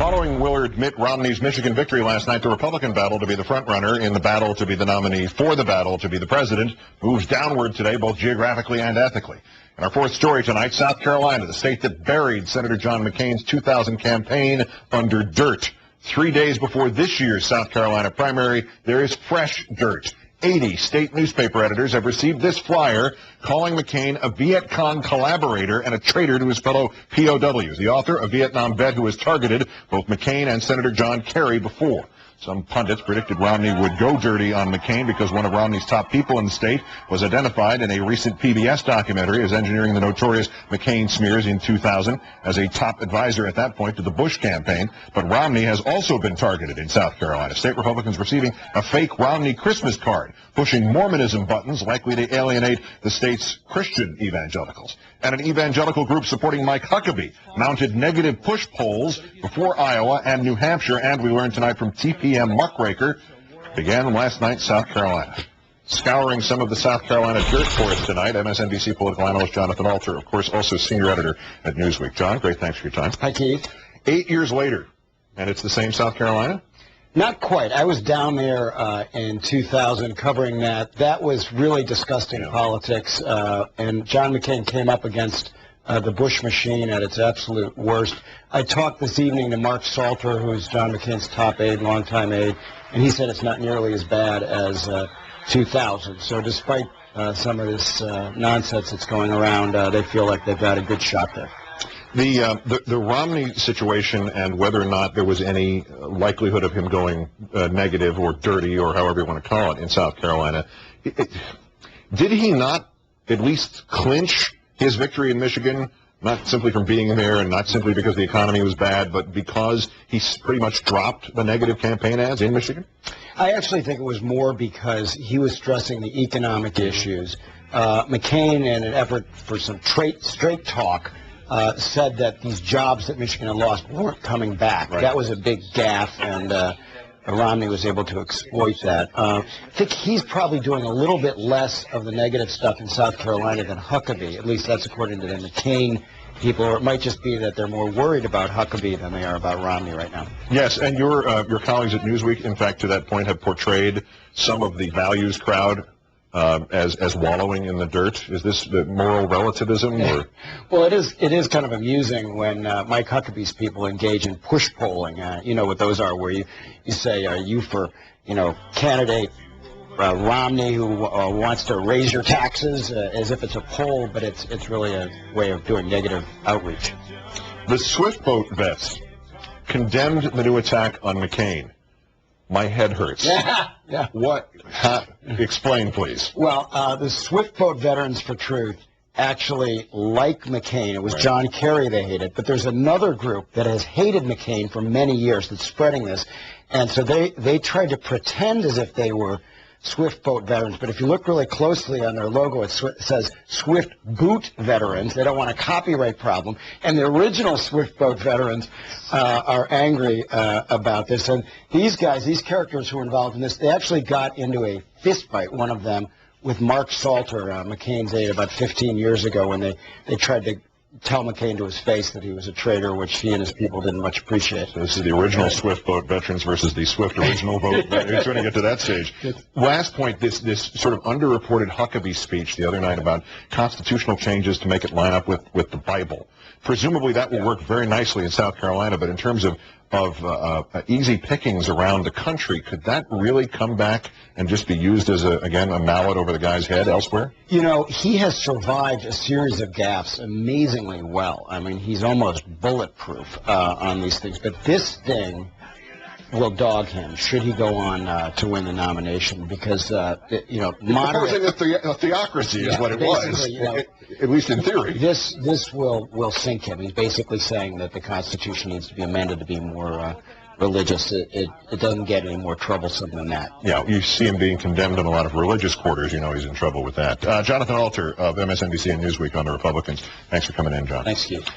Following Willard Mitt Romney's Michigan victory last night, the Republican battle to be the front runner in the battle to be the nominee for the battle to be the president moves downward today, both geographically and ethically. In our fourth story tonight, South Carolina, the state that buried Senator John McCain's 2000 campaign under dirt. 3 days before this year's South Carolina primary, there is fresh dirt. 80 state newspaper editors have received this flyer calling McCain a Viet Cong collaborator and a traitor to his fellow POWs. The author, a Vietnam vet who has targeted both McCain and Senator John Kerry before. Some pundits predicted Romney would go dirty on McCain because one of Romney's top people in the state was identified in a recent PBS documentary as engineering the notorious McCain smears in 2000 as a top advisor at that point to the Bush campaign. But Romney has also been targeted in South Carolina. State Republicans receiving a fake Romney Christmas card, pushing Mormonism buttons likely to alienate the state's Christian evangelicals. And an evangelical group supporting Mike Huckabee mounted negative push polls before Iowa and New Hampshire, and we learned tonight from TPM muckraker began last night in South Carolina. Scouring some of the South Carolina dirt for us tonight, MSNBC political analyst Jonathan Alter, of course, also senior editor at Newsweek. John, great, thanks for your time. Hi, Keith. 8 years later, and it's the same South Carolina? Not quite. I was down there in 2000 covering that. That was really disgusting politics, and John McCain came up against the Bush machine at its absolute worst. I talked this evening to Mark Salter, who's John McCain's top aide, longtime aide, and he said it's not nearly as bad as 2000. So despite some of this nonsense that's going around, they feel like they've got a good shot there. The Romney situation and whether or not there was any likelihood of him going negative or dirty or however you want to call it in South Carolina, did he not at least clinch his victory in Michigan, not simply from being there and not simply because the economy was bad, but because he pretty much dropped the negative campaign ads in Michigan? I actually think it was more because he was stressing the economic issues. McCain, in an effort for some straight talk, said that these jobs that Michigan had lost weren't coming back. Right. That was a big gaffe, and Romney was able to exploit that. I think he's probably doing a little bit less of the negative stuff in South Carolina than Huckabee. At least that's according to the McCain people, or it might just be that they're more worried about Huckabee than they are about Romney right now. Yes, and your colleagues at Newsweek, in fact, to that point, have portrayed some of the values crowd as wallowing in the dirt. Is this the moral relativism? Or? Well, it is kind of amusing when Mike Huckabee's people engage in push polling. You know what those are, where you say, are you for, candidate Romney who wants to raise your taxes, as if it's a poll, but it's really a way of doing negative outreach. The Swiftboat vets condemned the new attack on McCain. My head hurts. Yeah. What? Explain, please. Well, the Swiftboat Veterans for Truth actually like McCain. It was John Kerry they hated. But there's another group that has hated McCain for many years that's spreading this. And so they tried to pretend as if they were Swiftboat veterans, but if you look really closely on their logo, it says Swiftboat veterans. They don't want a copyright problem, and the original Swiftboat veterans are angry about this. And these guys, these characters who were involved in this, they actually got into a fist fight, one of them, with Mark Salter, McCain's aide, about 15 years ago when they tried to tell McCain to his face that he was a traitor, which he and his people didn't much appreciate. So this is the original Swiftboat veterans versus the Swift original vote. It's going to get to that stage. Last point, this sort of underreported Huckabee speech the other night about constitutional changes to make it line up with the Bible. Presumably that will work very nicely in South Carolina, but in terms of easy pickings around the country, could that really come back and just be used as, again, a mallet over the guy's head elsewhere? He has survived a series of gaffes amazingly well. I mean, he's almost bulletproof on these things. But this thing will dog him should he go on to win the nomination because, moderate... a theocracy is what it was, at least in theory. This will sink him. He's basically saying that the Constitution needs to be amended to be more religious. It doesn't get any more troublesome than that. Yeah, you see him being condemned in a lot of religious quarters. He's in trouble with that. Jonathan Alter of MSNBC and Newsweek on the Republicans. Thanks for coming in, John. Thanks, Keith.